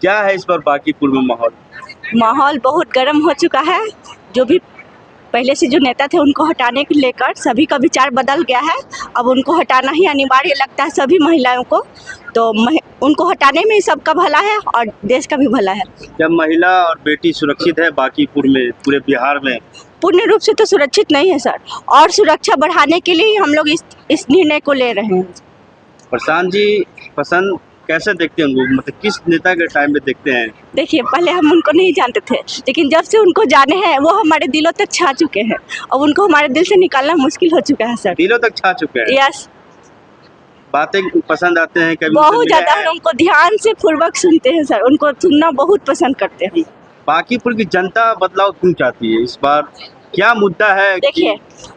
क्या है इस बार बांकीपुर में माहौल? माहौल बहुत गर्म हो चुका है। जो भी पहले से जो नेता थे उनको हटाने को लेकर सभी का विचार बदल गया है। अब उनको हटाना ही अनिवार्य लगता है सभी महिलाओं को। तो उनको हटाने में ही सबका भला है और देश का भी भला है। क्या महिला और बेटी सुरक्षित है बांकीपुर में, पूरे बिहार में? पूर्ण रूप से तो सुरक्षित नहीं है सर, और सुरक्षा बढ़ाने के लिए हम लोग इस निर्णय को ले रहे हैं। प्रशांत जी पसंद कैसे देखते हैं उनको, मतलब किस नेता के टाइम में देखते हैं? देखिए, पहले हम उनको नहीं जानते थे, लेकिन जब से उनको जाने हैं वो हमारे दिलों तक छा चुके हैं। अब उनको हमारे दिल से निकालना मुश्किल हो चुका है सर। दिलों तक छा चुके हैं? यस। बातें पसंद आते हैं कभी? बहुत ज़्यादा हम उनको ध्यान से पूर्वक सुनते हैं सर, उनको सुनना बहुत पसंद करते हैं। बांकीपुर की जनता बदलाव क्यों चाहती है इस बार, क्या मुद्दा है? देखिए,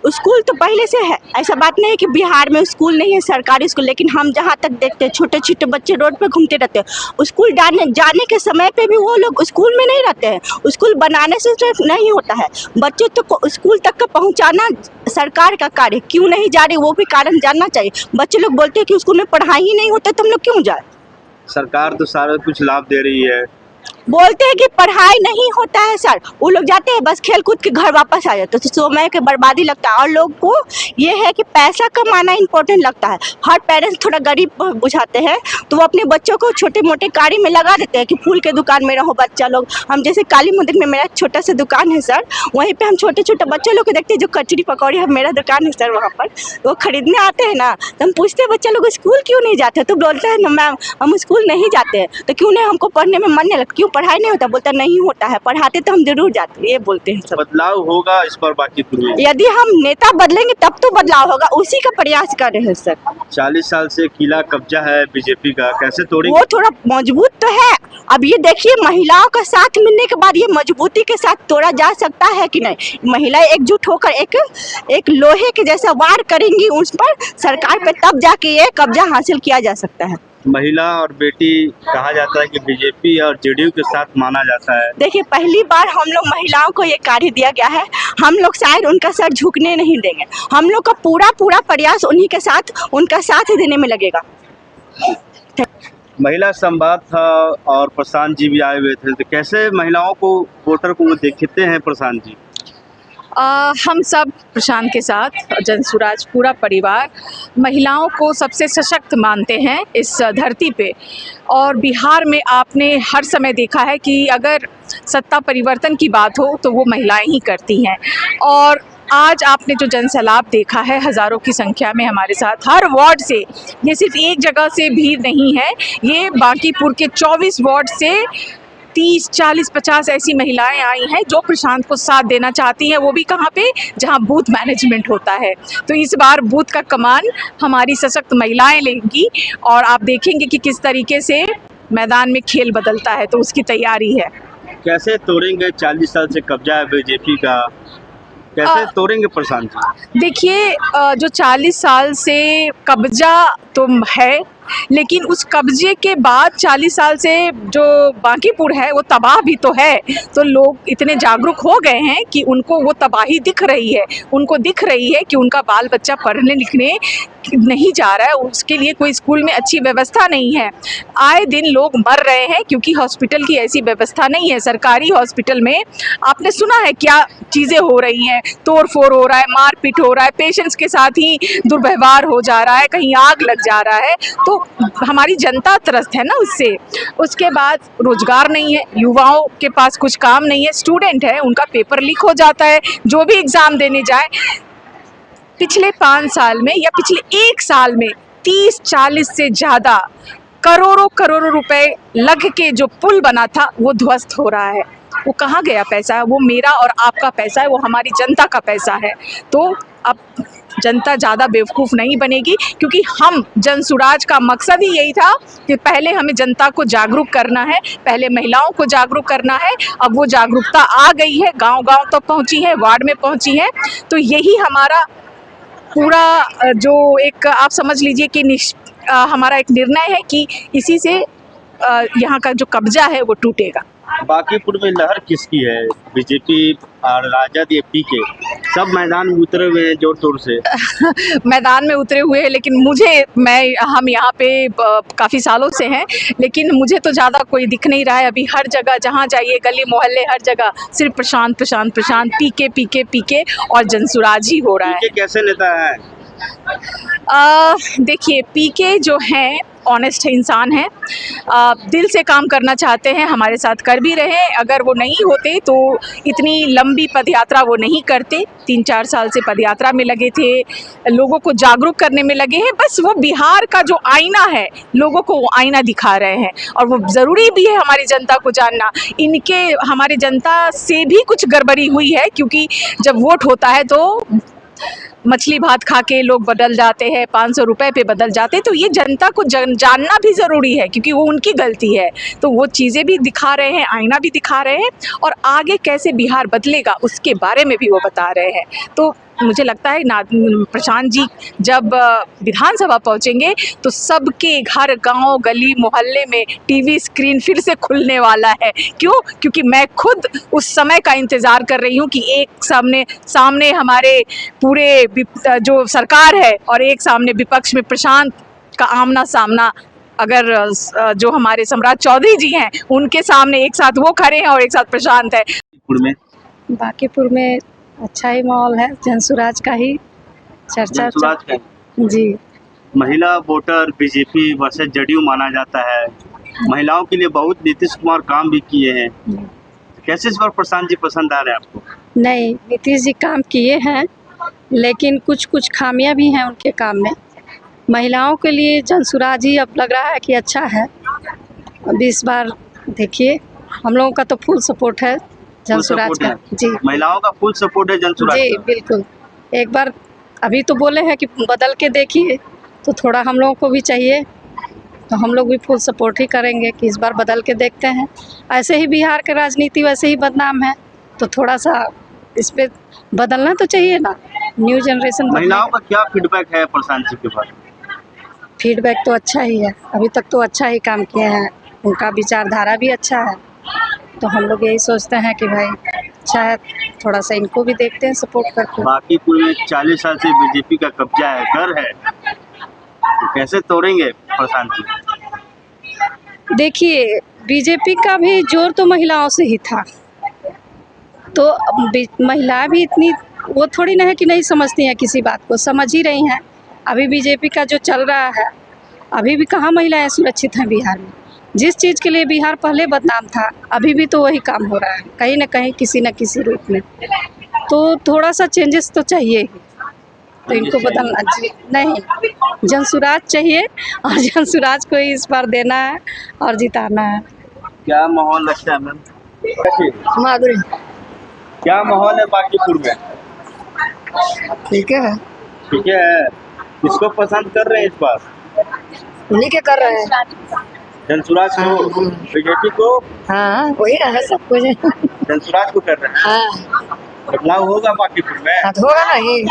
स्कूल तो पहले से है, ऐसा बात नहीं है कि बिहार में स्कूल नहीं है, सरकारी स्कूल, लेकिन हम जहाँ तक देखते हैं छोटे छोटे बच्चे रोड पे घूमते रहते हैं। स्कूल जाने के समय पे भी वो लोग स्कूल में नहीं रहते हैं। स्कूल बनाने से सिर्फ नहीं होता है, बच्चों तक स्कूल तक का पहुँचाना सरकार का कार्य। क्यों नहीं जा रही वो भी कारण जानना चाहिए। बच्चे लोग बोलते हैं कि स्कूल में पढ़ाई ही नहीं होता तो हम लोग क्यों जाए। सरकार तो सारा कुछ लाभ दे रही है। बोलते हैं कि पढ़ाई नहीं होता है सर, वो लोग जाते हैं बस खेल कूद के घर वापस आ जाते हैं, तो समय की बर्बादी लगता है। और लोग को ये है कि पैसा कमाना इम्पोर्टेंट लगता है। हर पेरेंट्स थोड़ा गरीब बुझाते हैं तो वो अपने बच्चों को छोटे मोटे कार्य में लगा देते हैं कि फूल के दुकान में रहो बच्चा लोग। हम जैसे काली मंदिर में मेरा छोटा सा दुकान है सर, वहीं पर हम छोटे छोटे बच्चे लोग को देखते हैं जो कचौड़ी पकौड़ी है, मेरा दुकान है सर, वहाँ पर वो खरीदने आते हैं ना, तो हम पूछते हैं बच्चा लोग स्कूल क्यों नहीं जाते, तो बोलते हैं ना मैम हम स्कूल नहीं जाते हैं। तो क्यों नहीं, हमको पढ़ने में मन नहीं लगता, क्यों पढ़ाई नहीं होता, बोलता नहीं होता है, पढ़ाते तो हम जरूर जाते, ये बोलते हैं सब। बदलाव होगा इस बार बांकीपुर में? यदि हम नेता बदलेंगे तब तो बदलाव होगा, उसी का प्रयास कर रहे हैं सर। 40 साल से किला कब्जा है बीजेपी का, कैसे तोड़ेंगे? वो थोड़ा मजबूत तो है। अब ये देखिए, महिलाओं का साथ मिलने के बाद ये मजबूती के साथ तोड़ा जा सकता है कि नहीं। महिलाएं एकजुट होकर एक लोहे के जैसा वार करेंगी उस पर सरकार पे, तब जाके ये कब्जा हासिल किया जा सकता है। महिला और बेटी कहा जाता है कि बीजेपी और जेडीयू के साथ माना जाता है। देखिए, पहली बार हम लोग महिलाओं को ये कार्य दिया गया है, हम लोग शायद उनका सर झुकने नहीं देंगे। हम लोग का पूरा प्रयास उन्हीं के साथ, उनका साथ देने में लगेगा। महिला संवाद था और प्रशांत जी भी आए हुए थे, तो कैसे महिलाओं को, वोटर को देखते हैं प्रशांत जी? हम सब प्रशांत के साथ, जनसुराज पूरा परिवार महिलाओं को सबसे सशक्त मानते हैं इस धरती पे। और बिहार में आपने हर समय देखा है कि अगर सत्ता परिवर्तन की बात हो तो वो महिलाएं ही करती हैं। और आज आपने जो जनसैलाब देखा है हज़ारों की संख्या में हमारे साथ, हर वार्ड से, ये सिर्फ एक जगह से भीड़ नहीं है, ये बांकीपुर के 24 वार्ड से 30, 40, 50 ऐसी महिलाएं आई हैं जो प्रशांत को साथ देना चाहती हैं। वो भी कहाँ पे, जहाँ बूथ मैनेजमेंट होता है। तो इस बार बूथ का कमान हमारी सशक्त महिलाएं लेंगी और आप देखेंगे कि किस तरीके से मैदान में खेल बदलता है, तो उसकी तैयारी है। कैसे तोड़ेंगे? 40 साल से कब्जा है बीजेपी का, कैसे तोड़ेंगे प्रशांत जी? देखिए, जो 40 साल से कब्जा तो है, लेकिन उस कब्जे के बाद 40 साल से जो बांकीपुर है वो तबाह भी तो है। तो लोग इतने जागरूक हो गए हैं कि उनको वो तबाही दिख रही है, उनको दिख रही है कि उनका बाल बच्चा पढ़ने लिखने नहीं जा रहा है, उसके लिए कोई स्कूल में अच्छी व्यवस्था नहीं है। आए दिन लोग मर रहे हैं क्योंकि हॉस्पिटल की ऐसी व्यवस्था नहीं है। सरकारी हॉस्पिटल में आपने सुना है क्या चीज़ें हो रही हैं, तोड़ फोड़ हो रहा है, मारपीट हो रहा है, पेशेंट्स के साथ ही दुर्व्यवहार हो जा रहा है, कहीं आग लग जा रहा है। तो हमारी जनता त्रस्त है ना उससे। उसके बाद रोजगार नहीं है, युवाओं के पास कुछ काम नहीं है, स्टूडेंट है उनका पेपर लीक हो जाता है, जो भी एग्ज़ाम देने जाए। पिछले 5 साल में या पिछले 1 साल में 30-40 से ज़्यादा करोड़ों रुपए लग के जो पुल बना था वो ध्वस्त हो रहा है। वो कहाँ गया पैसा? वो मेरा और आपका पैसा है, वो हमारी जनता का पैसा है। तो अब जनता ज़्यादा बेवकूफ़ नहीं बनेगी, क्योंकि हम जनसुराज का मकसद ही यही था कि पहले हमें जनता को जागरूक करना है, पहले महिलाओं को जागरूक करना है। अब वो जागरूकता आ गई है, गांव-गांव तक पहुंची है, वार्ड में पहुंची है। तो यही हमारा पूरा जो एक आप समझ लीजिए कि हमारा एक निर्णय है कि इसी से यहाँ का जो कब्जा है वो टूटेगा। बांकीपुर में लहर किसकी है, बीजेपी और राजद या पीके? सब मैदान में उतरे हुए हैं जोर तोर से। मैदान में उतरे हुए हैं, लेकिन हम यहाँ पे काफ़ी सालों से हैं, लेकिन मुझे तो ज़्यादा कोई दिख नहीं रहा है अभी। हर जगह जहाँ जाइए, गली मोहल्ले, हर जगह सिर्फ प्रशांत प्रशांत प्रशांत, पीके पीके पीके और जनसुराज ही हो रहा है। पीके कैसे नेता है? देखिए, पीके जो हैं ऑनेस्ट इंसान हैं, दिल से काम करना चाहते हैं, हमारे साथ कर भी रहे हैं। अगर वो नहीं होते तो इतनी लंबी पदयात्रा वो नहीं करते। 3-4 साल से पदयात्रा में लगे थे, लोगों को जागरूक करने में लगे हैं। बस वो बिहार का जो आईना है, लोगों को वो आईना दिखा रहे हैं, और वो ज़रूरी भी है हमारी जनता को जानना। हमारी जनता से भी कुछ गड़बड़ी हुई है, क्योंकि जब वोट होता है तो मछली भात खा के लोग बदल जाते हैं, 500 रुपए पे बदल जाते हैं। तो ये जनता को जानना भी ज़रूरी है, क्योंकि वो उनकी गलती है। तो वो चीज़ें भी दिखा रहे हैं, आईना भी दिखा रहे हैं, और आगे कैसे बिहार बदलेगा उसके बारे में भी वो बता रहे हैं। तो मुझे लगता है प्रशांत जी जब विधानसभा पहुंचेंगे तो सबके घर, गांव, गली, मोहल्ले में टीवी स्क्रीन फिर से खुलने वाला है। क्यों? क्योंकि मैं खुद उस समय का इंतज़ार कर रही हूं कि एक सामने हमारे पूरे जो सरकार है, और एक सामने विपक्ष में प्रशांत का आमना सामना। अगर जो हमारे सम्राट चौधरी जी हैं, उनके सामने एक साथ वो खड़े हैं और एक साथ प्रशांत है। बांकीपुर में अच्छा ही माहौल है, जनसुराज का ही चर्चा जनसुराज का जी। महिला वोटर बीजेपी वर्सेस जदयू माना जाता है। महिलाओं के लिए बहुत नीतीश कुमार काम भी किए हैं। कैसे इस बार प्रशांत जी पसंद आ रहे हैं आपको? नहीं, नीतीश जी काम किए हैं, लेकिन कुछ खामियां भी हैं उनके काम में। महिलाओं के लिए जनसुराज ही अब लग रहा है कि अच्छा है। अभी इस बार देखिए, हम लोगों का तो फुल सपोर्ट है जनसुराज का जी। महिलाओं का फुल सपोर्ट है जनसुराज जी, बिल्कुल। एक बार अभी तो बोले हैं कि बदल के देखिए, तो थोड़ा हम लोगों को भी चाहिए, तो हम लोग भी फुल सपोर्ट ही करेंगे कि इस बार बदल के देखते हैं। ऐसे ही बिहार की राजनीति वैसे ही बदनाम है, तो थोड़ा सा इस पे बदलना तो चाहिए ना, न्यू जनरेशन। महिलाओं का क्या फीडबैक है प्रशांत जी के बारे में? फीडबैक तो अच्छा ही है, अभी तक तो अच्छा ही काम किए हैं, उनका विचारधारा भी अच्छा है। तो हम लोग यही सोचते हैं कि भाई शायद थोड़ा सा इनको भी देखते हैं सपोर्ट करके। बांकीपुर में 40 साल से बीजेपी का कब्जा है, घर है, तो कैसे तोड़ेंगे प्रशांत जी? देखिए, बीजेपी का भी जोर तो महिलाओं से ही था, तो महिला भी इतनी वो थोड़ी ना है कि नहीं समझती हैं, किसी बात को समझ ही रही हैं। अभी बीजेपी का जो चल रहा है, अभी भी कहाँ महिलाएं सुरक्षित हैं बिहार में। जिस चीज़ के लिए बिहार पहले बदनाम था, अभी भी तो वही काम हो रहा है, कहीं ना कहीं किसी न किसी रूप में। तो थोड़ा सा चेंजेस तो चाहिए ही, तो इनको बदलना चाहिए। नहीं, जनसुराज चाहिए, और जनसुराज को ही इस बार देना है और जिताना है। क्या माहौल लगता है मैम? माधुरी, क्या माहौल है बांकीपुर में? ठीक है, ठीक है। किसको पसंद कर रहे हैं इस बार? उन्हीं के कर रहे हैं। जनसुराज को, बीजेपी को? हाँ, वही रहा सब कुछ। जनसुराज को कर रहे हैं। हाँ, बदलाव होगा बांकीपुर में? होगा नहीं।